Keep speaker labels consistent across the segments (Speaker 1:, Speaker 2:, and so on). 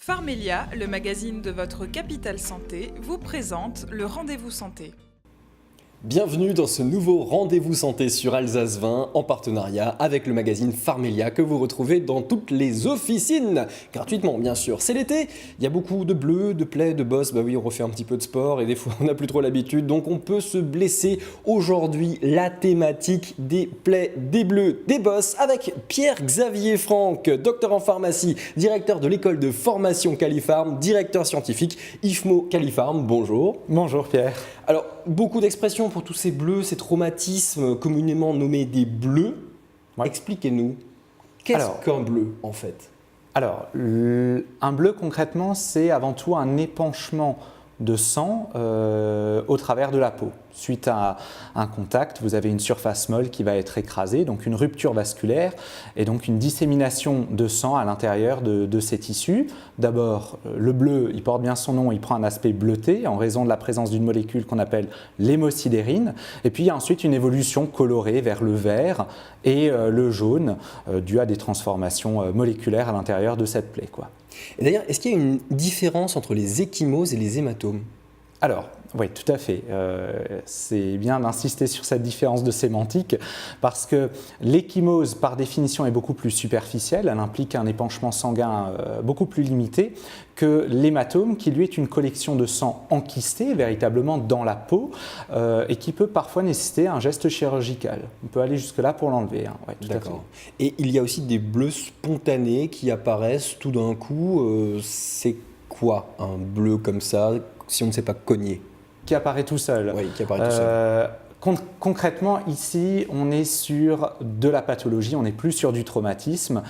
Speaker 1: Pharmelia, le magazine de votre Capital Santé, vous présente le Rendez-vous Santé.
Speaker 2: Bienvenue dans ce nouveau Rendez-vous Santé sur Alsace 20 en partenariat avec le magazine Pharmelia que vous retrouvez dans toutes les officines, gratuitement bien sûr. C'est l'été, il y a beaucoup de bleus, de plaies, de bosses, bah oui on refait un petit peu de sport et des fois on n'a plus trop l'habitude donc on peut se blesser. Aujourd'hui la thématique des plaies, des bleus, des bosses avec Pierre-Xavier Franck, docteur en pharmacie, directeur de l'école de formation Califarm, directeur scientifique IFMO Califarm. Bonjour.
Speaker 3: Bonjour Pierre.
Speaker 2: Alors, beaucoup d'expressions pour tous ces bleus, ces traumatismes communément nommés des bleus. Ouais. Expliquez-nous, qu'est-ce qu'un bleu en fait?
Speaker 3: Alors, un bleu concrètement, c'est avant tout un épanchement de sang au travers de la peau. Suite à un contact, vous avez une surface molle qui va être écrasée, donc une rupture vasculaire et donc une dissémination de sang à l'intérieur de ces tissus. D'abord, le bleu, il porte bien son nom, il prend un aspect bleuté en raison de la présence d'une molécule qu'on appelle l'hémosidérine. Et puis, il y a ensuite une évolution colorée vers le vert et le jaune dû à des transformations moléculaires à l'intérieur de cette plaie, quoi.
Speaker 2: Et d'ailleurs, est-ce qu'il y a une différence entre les ecchymoses et les hématomes?
Speaker 3: Alors, oui, tout à fait. C'est bien d'insister sur cette différence de sémantique parce que l'ecchymose, par définition, est beaucoup plus superficielle. Elle implique un épanchement sanguin beaucoup plus limité que l'hématome, qui lui est une collection de sang enquistée véritablement dans la peau et qui peut parfois nécessiter un geste chirurgical. On peut aller jusque-là pour l'enlever. Hein. Ouais,
Speaker 2: d'accord. Et il y a aussi des bleus spontanés qui apparaissent tout d'un coup. C'est quoi un bleu comme ça si on ne sait pas cogner?
Speaker 3: Qui apparaît tout seul.
Speaker 2: Oui, qui apparaît tout seul.
Speaker 3: Concrètement, ici, on est sur de la pathologie, on n'est plus sur du traumatisme.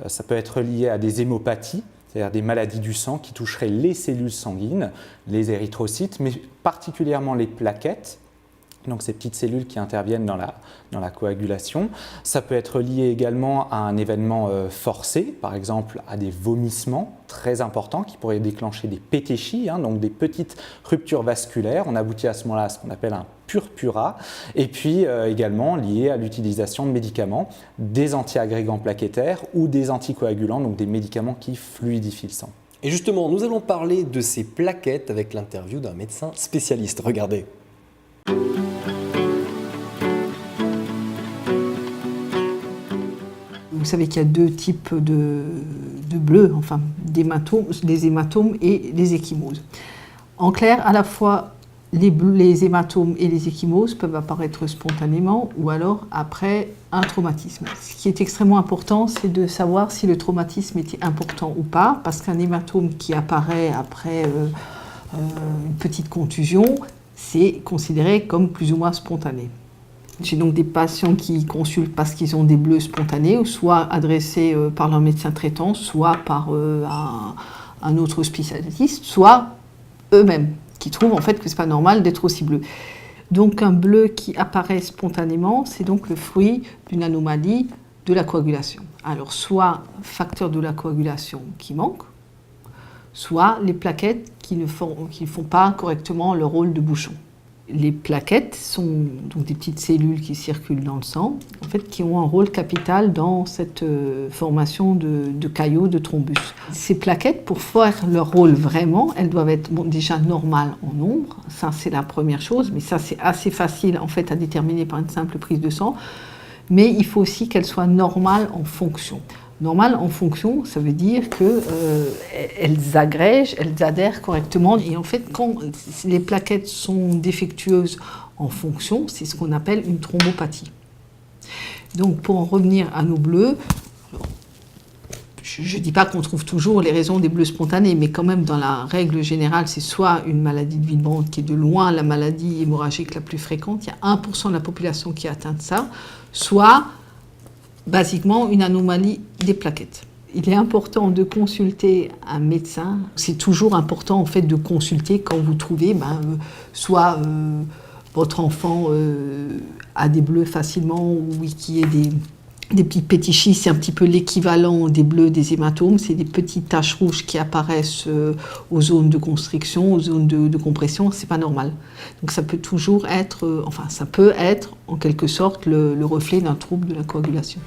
Speaker 3: Ça peut être lié à des hémopathies, c'est-à-dire des maladies du sang qui toucheraient les cellules sanguines, les érythrocytes, mais particulièrement les plaquettes. Donc ces petites cellules qui interviennent dans la coagulation. Ça peut être lié également à un événement forcé, par exemple à des vomissements très importants qui pourraient déclencher des pétéchies, donc des petites ruptures vasculaires. On aboutit à ce moment-là à ce qu'on appelle un purpura. Et puis également lié à l'utilisation de médicaments, des antiagrégants plaquettaires ou des anticoagulants, donc des médicaments qui fluidifient le sang.
Speaker 2: Et justement, nous allons parler de ces plaquettes avec l'interview d'un médecin spécialiste. Regardez.
Speaker 4: Vous savez qu'il y a deux types de bleus, enfin les hématomes et les ecchymoses. En clair, à la fois les hématomes et les ecchymoses peuvent apparaître spontanément ou alors après un traumatisme. Ce qui est extrêmement important, c'est de savoir si le traumatisme était important ou pas, parce qu'un hématome qui apparaît après une petite contusion, c'est considéré comme plus ou moins spontané. J'ai donc des patients qui consultent parce qu'ils ont des bleus spontanés, soit adressés par leur médecin traitant, soit par un autre spécialiste, soit eux-mêmes, qui trouvent en fait que ce n'est pas normal d'être aussi bleu. Donc un bleu qui apparaît spontanément, c'est donc le fruit d'une anomalie de la coagulation. Alors soit facteur de la coagulation qui manque, soit les plaquettes qui ne font pas correctement leur rôle de bouchon. Les plaquettes sont donc des petites cellules qui circulent dans le sang, en fait, qui ont un rôle capital dans cette formation de caillots, de thrombus. Ces plaquettes, pour faire leur rôle vraiment, elles doivent être déjà normales en nombre, ça c'est la première chose, mais ça c'est assez facile en fait à déterminer par une simple prise de sang, mais il faut aussi qu'elles soient normales en fonction. Normales en fonction, ça veut dire qu'elles agrègent, elles adhèrent correctement. Et en fait, quand les plaquettes sont défectueuses en fonction, c'est ce qu'on appelle une thrombopathie. Donc, pour en revenir à nos bleus, je ne dis pas qu'on trouve toujours les raisons des bleus spontanés, mais quand même, dans la règle générale, c'est soit une maladie de Willebrand, qui est de loin la maladie hémorragique la plus fréquente, il y a 1% de la population qui est atteinte de ça, soit basiquement une anomalie des plaquettes. Il est important de consulter un médecin. C'est toujours important en fait de consulter quand vous trouvez soit votre enfant a des bleus facilement ou qu'il y ait des petites pétichies, c'est un petit peu l'équivalent des bleus des hématomes. C'est des petites taches rouges qui apparaissent aux zones de constriction, aux zones de compression. C'est pas normal. Donc ça peut toujours être, ça peut être en quelque sorte le reflet d'un trouble de la coagulation.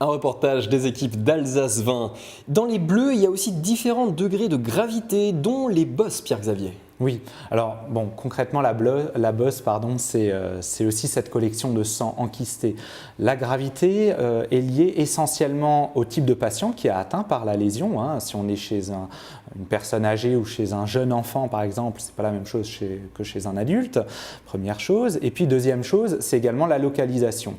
Speaker 2: Un reportage des équipes d'Alsace 20. Dans les bleus, il y a aussi différents degrés de gravité, dont les bosses, Pierre-Xavier.
Speaker 3: Oui, alors bon, concrètement la bosse, c'est aussi cette collection de sang enquisté. La gravité est liée essentiellement au type de patient qui est atteint par la lésion. Si on est chez une personne âgée ou chez un jeune enfant par exemple, c'est pas la même chose que chez un adulte, première chose. Et puis deuxième chose, c'est également la localisation.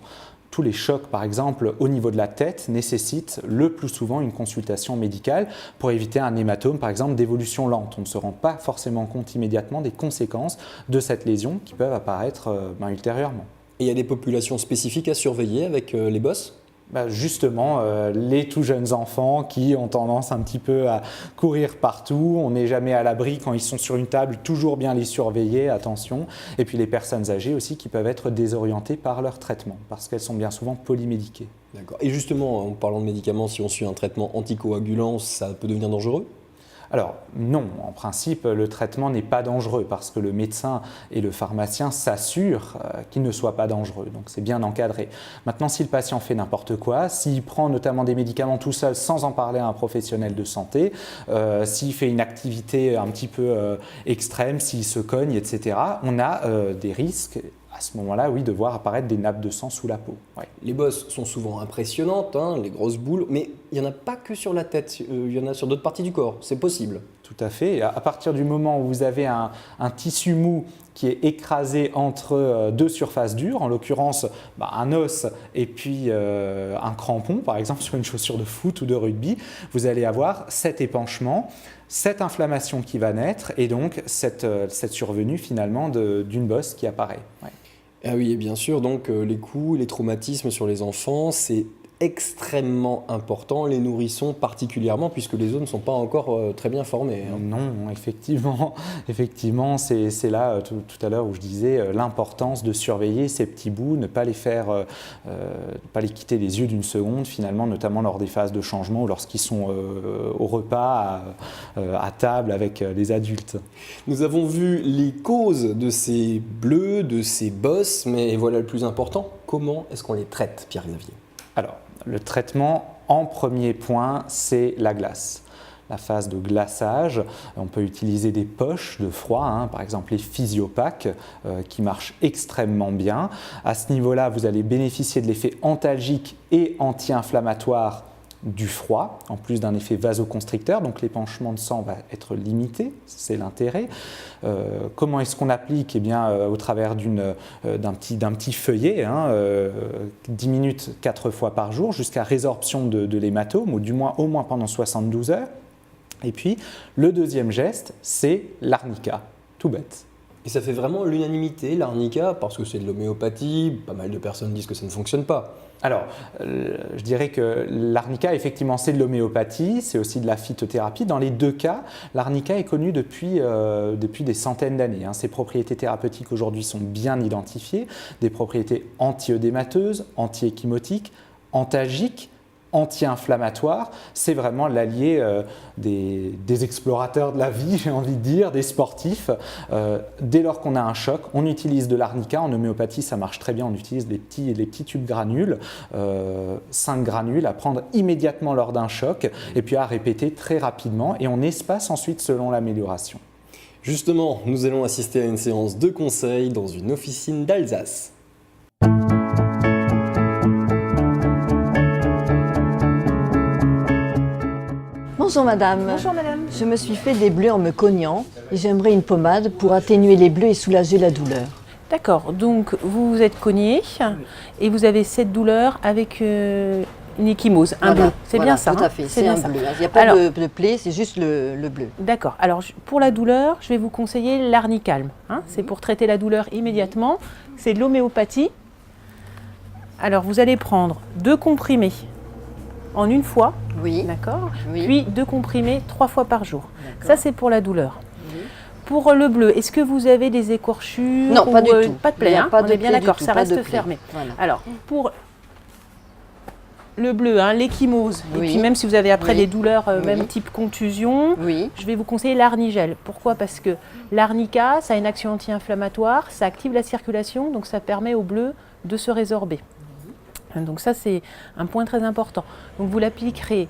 Speaker 3: Tous les chocs, par exemple, au niveau de la tête, nécessitent le plus souvent une consultation médicale pour éviter un hématome, par exemple, d'évolution lente. On ne se rend pas forcément compte immédiatement des conséquences de cette lésion qui peuvent apparaître ultérieurement.
Speaker 2: Et il y a des populations spécifiques à surveiller avec les bosses ?
Speaker 3: Justement, les tout jeunes enfants qui ont tendance un petit peu à courir partout, on n'est jamais à l'abri quand ils sont sur une table, toujours bien les surveiller, attention. Et puis les personnes âgées aussi qui peuvent être désorientées par leur traitement parce qu'elles sont bien souvent polymédiquées.
Speaker 2: D'accord. Et justement, en parlant de médicaments, si on suit un traitement anticoagulant, ça peut devenir dangereux ?
Speaker 3: Alors non, en principe, le traitement n'est pas dangereux parce que le médecin et le pharmacien s'assurent qu'il ne soit pas dangereux, donc c'est bien encadré. Maintenant, si le patient fait n'importe quoi, s'il prend notamment des médicaments tout seul sans en parler à un professionnel de santé, s'il fait une activité un petit peu extrême, s'il se cogne, etc., on a des risques à ce moment-là, oui, de voir apparaître des nappes de sang sous la peau. Ouais.
Speaker 2: Les bosses sont souvent impressionnantes, les grosses boules, mais il n'y en a pas que sur la tête, il y en a sur d'autres parties du corps, c'est possible.
Speaker 3: Tout à fait. À partir du moment où vous avez un tissu mou qui est écrasé entre deux surfaces dures, en l'occurrence un os et puis un crampon, par exemple sur une chaussure de foot ou de rugby, vous allez avoir cet épanchement, cette inflammation qui va naître et donc cette survenue finalement d'une bosse qui apparaît. Ouais.
Speaker 2: Ah oui, et bien sûr, donc les coups, les traumatismes sur les enfants, c'est extrêmement important, les nourrissons particulièrement, puisque les os ne sont pas encore très bien formés.
Speaker 3: Non, effectivement, c'est là, tout à l'heure où je disais, l'importance de surveiller ces petits bouts, ne pas les faire, pas les quitter des yeux d'une seconde, finalement, notamment lors des phases de changement ou lorsqu'ils sont au repas, à table avec les adultes.
Speaker 2: Nous avons vu les causes de ces bleus, de ces bosses, mais voilà le plus important, comment est-ce qu'on les traite, Pierre-Xavier ?
Speaker 3: Alors, le traitement, en premier point, c'est la glace. La phase de glaçage, on peut utiliser des poches de froid, par exemple les Physiopac, qui marchent extrêmement bien. À ce niveau-là, vous allez bénéficier de l'effet antalgique et anti-inflammatoire du froid, en plus d'un effet vasoconstricteur, donc l'épanchement de sang va être limité, c'est l'intérêt. Comment est-ce qu'on applique ? Eh bien, au travers d'un petit feuillet, 10 minutes 4 fois par jour, jusqu'à résorption de l'hématome, ou du moins au moins pendant 72 heures. Et puis, le deuxième geste, c'est l'arnica, tout bête.
Speaker 2: Et ça fait vraiment l'unanimité, l'arnica, parce que c'est de l'homéopathie, pas mal de personnes disent que ça ne fonctionne pas.
Speaker 3: Alors, je dirais que l'arnica, effectivement, c'est de l'homéopathie, c'est aussi de la phytothérapie. Dans les deux cas, l'arnica est connu depuis des centaines d'années. Ses propriétés thérapeutiques aujourd'hui sont bien identifiées, des propriétés anti-œdémateuses, anti-échymotiques, antalgiques, anti-inflammatoire, c'est vraiment l'allié des explorateurs de la vie, j'ai envie de dire, des sportifs. Dès lors qu'on a un choc, on utilise de l'arnica. En homéopathie, ça marche très bien, on utilise les petits tubes granules, 5 granules à prendre immédiatement lors d'un choc et puis à répéter très rapidement et on espace ensuite selon l'amélioration.
Speaker 2: Justement, nous allons assister à une séance de conseil dans une officine d'Alsace.
Speaker 5: Bonjour madame.
Speaker 1: Bonjour madame.
Speaker 5: Je me suis fait des bleus en me cognant et j'aimerais une pommade pour atténuer les bleus et soulager la douleur.
Speaker 6: D'accord, donc vous vous êtes cogné et vous avez cette douleur avec une ecchymose, un bleu. C'est bien ça.
Speaker 5: Tout à fait, c'est un bleu. Il n'y a pas
Speaker 6: Alors,
Speaker 5: de plaie, c'est juste le bleu.
Speaker 6: D'accord, alors pour la douleur, je vais vous conseiller l'Arnicalm. C'est pour traiter la douleur immédiatement. C'est de l'homéopathie. Alors vous allez prendre 2 comprimés en une fois,
Speaker 5: Oui.
Speaker 6: d'accord,
Speaker 5: Oui.
Speaker 6: puis 2 comprimés 3 fois par jour. Ça c'est pour la douleur. Pour le bleu, est-ce que vous avez des écorchures?
Speaker 5: Non, pas du tout.
Speaker 6: Pas de
Speaker 5: Il y
Speaker 6: plaie,
Speaker 5: a pas
Speaker 6: on
Speaker 5: de
Speaker 6: est bien
Speaker 5: plaie du
Speaker 6: d'accord,
Speaker 5: tout,
Speaker 6: ça
Speaker 5: pas
Speaker 6: reste
Speaker 5: de plaie.
Speaker 6: fermé.
Speaker 5: Voilà.
Speaker 6: Alors, pour le bleu, l'ecchymose, et
Speaker 5: Oui.
Speaker 6: puis même si vous avez après
Speaker 5: Oui.
Speaker 6: des douleurs,
Speaker 5: Oui.
Speaker 6: même type contusion,
Speaker 5: Oui.
Speaker 6: je vais vous conseiller l'arnigel. Pourquoi? Parce que l'arnica, ça a une action anti-inflammatoire, ça active la circulation, donc ça permet au bleu de se résorber. Donc ça, c'est un point très important. Donc vous l'appliquerez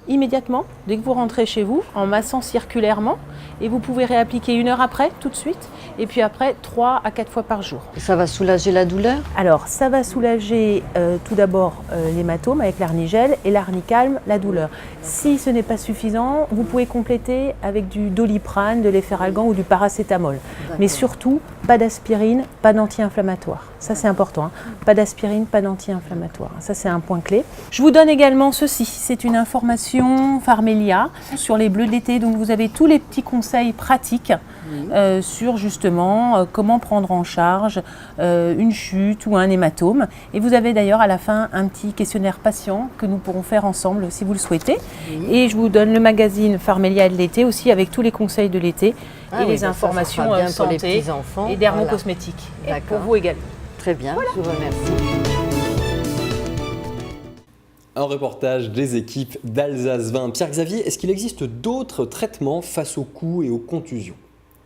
Speaker 6: immédiatement, dès que vous rentrez chez vous, en massant circulairement, et vous pouvez réappliquer 1 heure après, tout de suite, et puis après 3 à 4 fois par jour.
Speaker 5: Ça va soulager la douleur?
Speaker 6: Alors, ça va soulager tout d'abord l'hématome avec l'arnigel et l'arnicalme, la douleur. Si ce n'est pas suffisant, vous pouvez compléter avec du doliprane, de l'efferalgan ou du paracétamol. Mais surtout, pas d'aspirine, pas d'anti-inflammatoire. Ça, c'est important. Hein. Pas d'aspirine, pas d'anti-inflammatoire. Ça, c'est un point clé. Je vous donne également ceci. C'est une information Pharmelia sur les bleus de l'été. Donc, vous avez tous les petits conseils pratiques sur justement comment prendre en charge une chute ou un hématome. Et vous avez d'ailleurs à la fin un petit questionnaire patient que nous pourrons faire ensemble si vous le souhaitez. Et je vous donne le magazine Pharmelia de l'été aussi avec tous les conseils de l'été et les informations santé et dermocosmétiques. Et pour vous également.
Speaker 5: Très bien, je vous remercie.
Speaker 2: Un reportage des équipes d'Alsace 20. Pierre-Xavier, est-ce qu'il existe d'autres traitements face aux coups et aux contusions?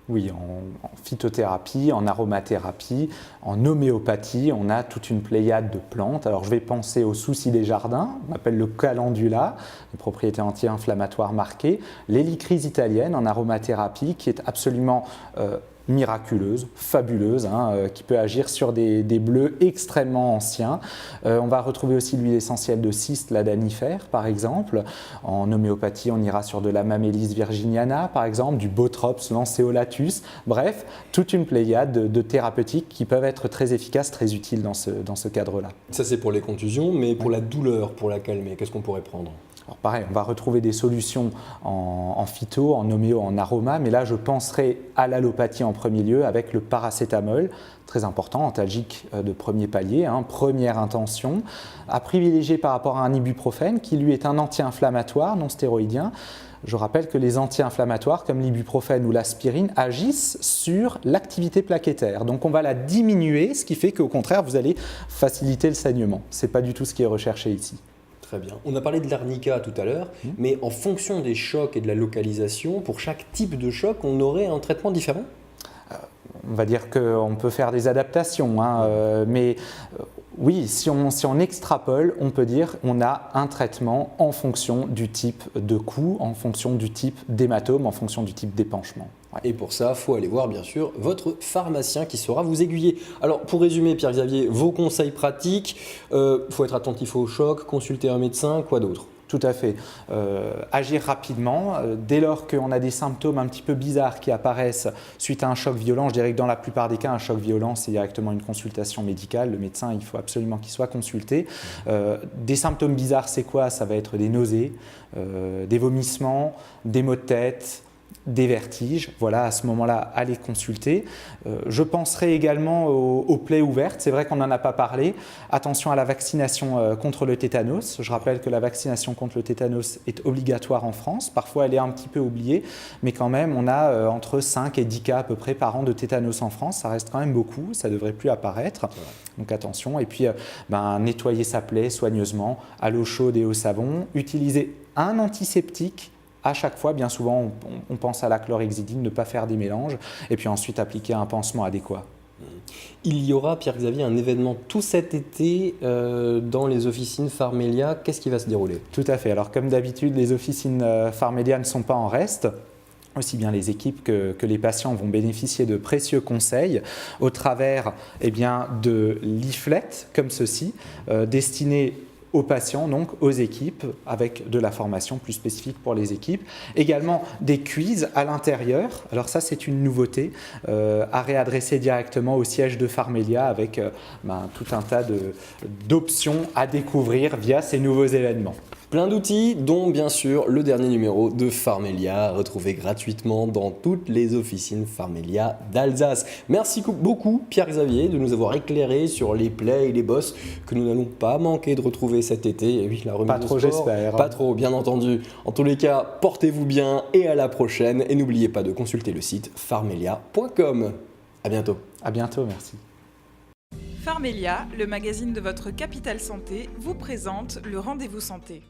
Speaker 3: Oui, en phytothérapie, en aromathérapie, en homéopathie, on a toute une pléiade de plantes. Alors je vais penser au souci des jardins, on appelle le calendula, les propriétés anti-inflammatoires marquées, l'hélicryse italienne en aromathérapie qui est absolument miraculeuse, fabuleuse, qui peut agir sur des bleus extrêmement anciens. On va retrouver aussi l'huile essentielle de cyste, la danifère par exemple. En homéopathie, on ira sur de la Mammelis virginiana par exemple, du Botrops lanceolatus. Bref, toute une pléiade de thérapeutiques qui peuvent être très efficaces, très utiles dans ce cadre-là.
Speaker 2: Ça c'est pour les contusions, mais pour la douleur, pour la calmer, qu'est-ce qu'on pourrait prendre?
Speaker 3: Alors pareil, on va retrouver des solutions en phyto, en homéo, en aroma, mais là je penserai à l'allopathie en premier lieu avec le paracétamol, très important, antalgique de premier palier, première intention, à privilégier par rapport à un ibuprofène qui lui est un anti-inflammatoire non stéroïdien. Je rappelle que les anti-inflammatoires comme l'ibuprofène ou l'aspirine agissent sur l'activité plaquettaire. Donc on va la diminuer, ce qui fait qu'au contraire vous allez faciliter le saignement. Ce n'est pas du tout ce qui est recherché ici.
Speaker 2: Très bien. On a parlé de l'arnica tout à l'heure, mais en fonction des chocs et de la localisation, pour chaque type de choc, on aurait un traitement différent?
Speaker 3: On va dire qu'on peut faire des adaptations, mais oui, si on extrapole, on peut dire qu'on a un traitement en fonction du type de coup, en fonction du type d'hématome, en fonction du type d'épanchement. Ouais.
Speaker 2: Et pour ça, il faut aller voir bien sûr votre pharmacien qui saura vous aiguiller. Alors pour résumer Pierre-Xavier, vos conseils pratiques, faut être attentif au choc, consulter un médecin, quoi d'autre?
Speaker 3: Tout à fait. Agir rapidement. Dès lors qu'on a des symptômes un petit peu bizarres qui apparaissent suite à un choc violent, je dirais que dans la plupart des cas, un choc violent, c'est directement une consultation médicale. Le médecin, il faut absolument qu'il soit consulté. Des symptômes bizarres, c'est quoi? Ça va être des nausées, des vomissements, des maux de tête, des vertiges. Voilà, à ce moment-là, allez consulter. Je penserai également aux plaies ouvertes. C'est vrai qu'on n'en a pas parlé. Attention à la vaccination contre le tétanos. Je rappelle que la vaccination contre le tétanos est obligatoire en France. Parfois, elle est un petit peu oubliée, mais quand même, on a entre 5 et 10 cas à peu près par an de tétanos en France. Ça reste quand même beaucoup. Ça ne devrait plus apparaître. Donc attention. Et puis, nettoyer sa plaie soigneusement à l'eau chaude et au savon. Utiliser un antiseptique à chaque fois. Bien souvent, on pense à la chlorhexidine, ne pas faire des mélanges, et puis ensuite appliquer un pansement adéquat.
Speaker 2: Il y aura, Pierre-Xavier, un événement tout cet été dans les officines Pharmelia. Qu'est-ce qui va se dérouler?
Speaker 3: Tout à fait. Alors, comme d'habitude, les officines Pharmelia ne sont pas en reste. Aussi bien les équipes que les patients vont bénéficier de précieux conseils au travers de leaflets comme ceci, destinés aux patients, donc aux équipes, avec de la formation plus spécifique pour les équipes. Également des quiz à l'intérieur. Alors ça, c'est une nouveauté à réadresser directement au siège de Pharmelia avec tout un tas d'options à découvrir via ces nouveaux événements.
Speaker 2: Plein d'outils, dont bien sûr le dernier numéro de Pharmelia, retrouvé gratuitement dans toutes les officines Pharmelia d'Alsace. Merci beaucoup Pierre-Xavier de nous avoir éclairé sur les plaies et les bosses que nous n'allons pas manquer de retrouver cet été. Et oui, la remise
Speaker 3: pas trop, j'espère.
Speaker 2: Pas trop, bien entendu. En tous les cas, portez-vous bien et à la prochaine. Et n'oubliez pas de consulter le site pharmelia.com. À bientôt.
Speaker 3: À bientôt, merci.
Speaker 1: Pharmelia, le magazine de votre Capital Santé, vous présente le Rendez-vous Santé.